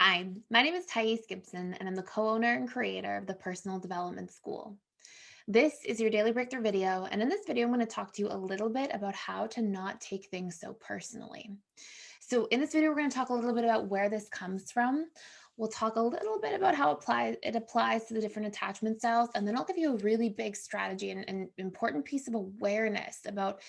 Hi, my name is Thais Gibson, and I'm the co owner and creator of the Personal Development School. This is your daily breakthrough video, and in this video, I'm going to talk to you a little bit about how to not take things so personally. So, in this video, we're going to talk a little bit about where this comes from. We'll talk a little bit about how it applies to the different attachment styles, and then I'll give you a really big strategy and important piece of awareness about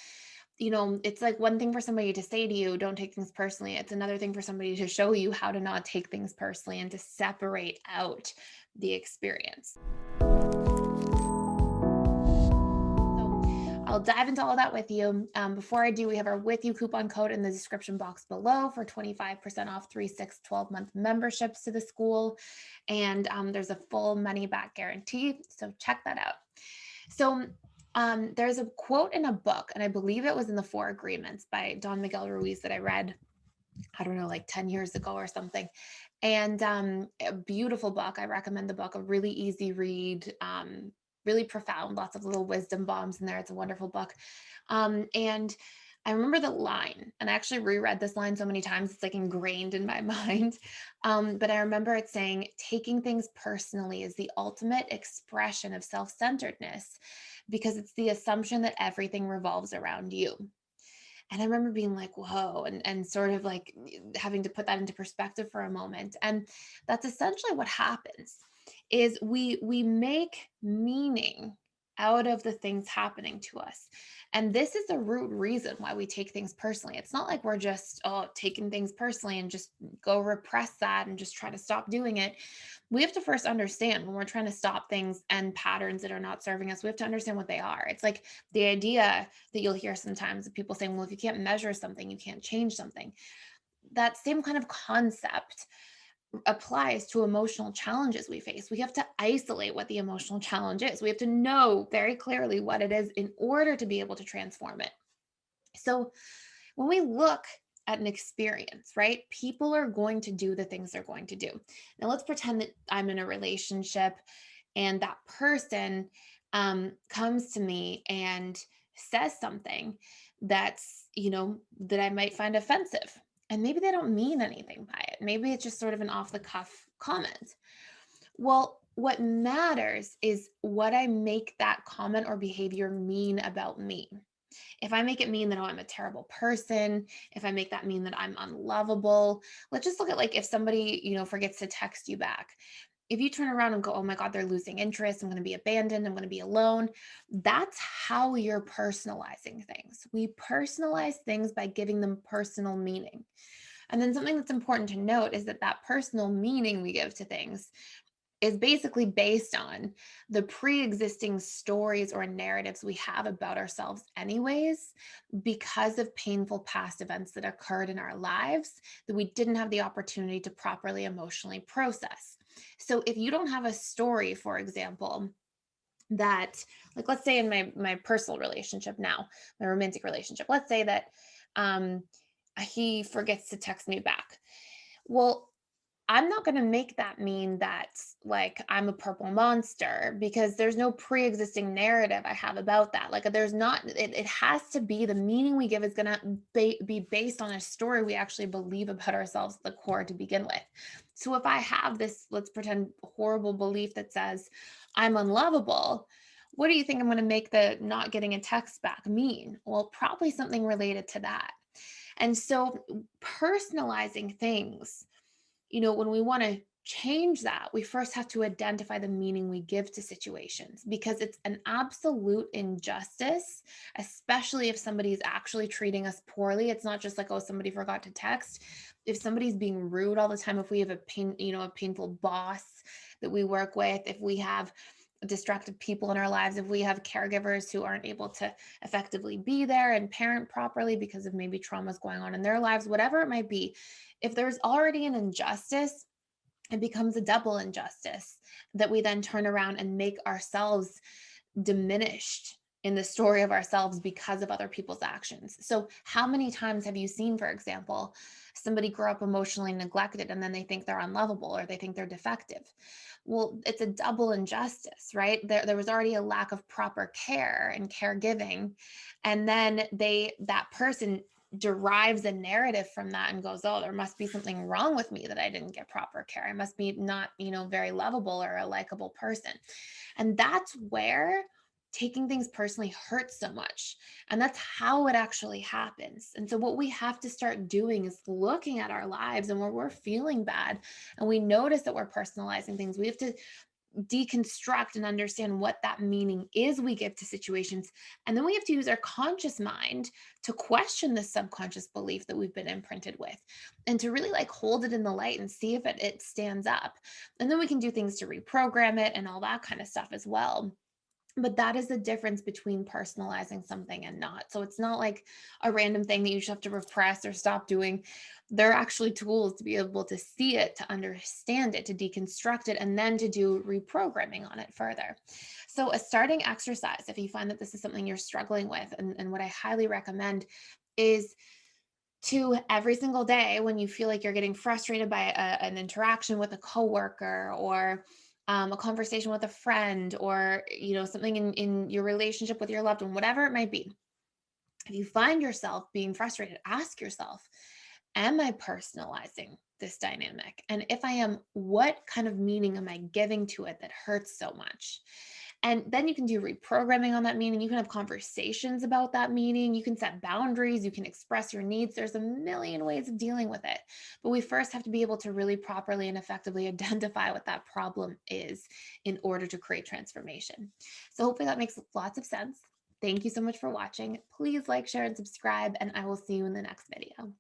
it's like one thing for somebody to say to you, don't take things personally. It's another thing for somebody to show you how to not take things personally and to separate out the experience. So I'll dive into all that with you. Before I do, we have our With You coupon code in the description box below for 25% off 3, 6, 12 month memberships to the school. And there's a full money back guarantee. So check that out. So there's a quote in a book, and I believe it was in the Four Agreements by Don Miguel Ruiz that I read, I don't know, like 10 years ago or something. And a beautiful book. I recommend the book, a really easy read, really profound, lots of little wisdom bombs in there. It's a wonderful book. And I remember the line, and I actually reread this line so many times, it's like ingrained in my mind. But I remember it saying, taking things personally is the ultimate expression of self centeredness because it's the assumption that everything revolves around you. And I remember being like, whoa, and sort of like having to put that into perspective for a moment. And that's essentially what happens is we make meaning out of the things happening to us. And this is the root reason why we take things personally. It's not like we're just taking things personally and just go repress that and just try to stop doing it. We have to first understand when we're trying to stop things and patterns that are not serving us, we have to understand what they are. It's like the idea that you'll hear sometimes of people saying, well, if you can't measure something, you can't change something. That same kind of concept applies to emotional challenges we face. We have to isolate what the emotional challenge is. We have to know very clearly what it is in order to be able to transform it. So when we look at an experience, right, people are going to do the things they're going to do. Now, let's pretend that I'm in a relationship and that person comes to me and says something that I might find offensive. And maybe they don't mean anything by it. Maybe it's just sort of an off the cuff comment. Well, what matters is what I make that comment or behavior mean about me. If I make it mean that, oh, I'm a terrible person, if I make that mean that I'm unlovable, let's just look at like if somebody, forgets to text you back. If you turn around and go, oh my God, they're losing interest, I'm going to be abandoned, I'm going to be alone. That's how you're personalizing things. We personalize things by giving them personal meaning. And then something that's important to note is that that personal meaning we give to things is basically based on the pre-existing stories or narratives we have about ourselves anyways, because of painful past events that occurred in our lives that we didn't have the opportunity to properly emotionally process. So if you don't have a story, for example, that, like, let's say in my personal relationship now, my romantic relationship, let's say that um he forgets to text me back. Well, I'm not going to make that mean that like I'm a purple monster because there's no pre-existing narrative I have about that. Like there's not, it has to be the meaning we give is going to be based on a story we actually believe about ourselves at the core to begin with. So if I have this, let's pretend horrible belief that says I'm unlovable, what do you think I'm going to make the not getting a text back mean? Well, probably something related to that. And so personalizing things, when we want to change that, we first have to identify the meaning we give to situations because it's an absolute injustice, especially if somebody's actually treating us poorly. It's not just like, oh, somebody forgot to text. If somebody's being rude all the time, if we have a painful boss that we work with, if we have distracted people in our lives, if we have caregivers who aren't able to effectively be there and parent properly because of maybe traumas going on in their lives, whatever it might be, if there's already an injustice, it becomes a double injustice that we then turn around and make ourselves diminished in the story of ourselves because of other people's actions. So, how many times have you seen, for example, somebody grow up emotionally neglected and then they think they're unlovable or they think they're defective? Well, it's a double injustice, right? There was already a lack of proper care and caregiving. And then that person derives a narrative from that and goes, oh, there must be something wrong with me that I didn't get proper care. I must be not, very lovable or a likable person. And that's where taking things personally hurts so much. And that's how it actually happens. And so, what we have to start doing is looking at our lives and where we're feeling bad and we notice that we're personalizing things. We have to deconstruct and understand what that meaning is we give to situations. And then we have to use our conscious mind to question the subconscious belief that we've been imprinted with and to really like hold it in the light and see if it stands up. And then we can do things to reprogram it and all that kind of stuff as well. But that is the difference between personalizing something and not. So it's not like a random thing that you just have to repress or stop doing. There are actually tools to be able to see it, to understand it, to deconstruct it, and then to do reprogramming on it further. So, a starting exercise, if you find that this is something you're struggling with, and what I highly recommend is to every single day when you feel like you're getting frustrated by an interaction with a coworker or a conversation with a friend or something in your relationship with your loved one, whatever it might be, if you find yourself being frustrated, ask yourself, am I personalizing this dynamic? And if I am, what kind of meaning am I giving to it that hurts so much? And then you can do reprogramming on that meaning. You can have conversations about that meaning. You can set boundaries. You can express your needs. There's a million ways of dealing with it. But we first have to be able to really properly and effectively identify what that problem is in order to create transformation. So hopefully that makes lots of sense. Thank you so much for watching. Please like, share, and subscribe, and I will see you in the next video.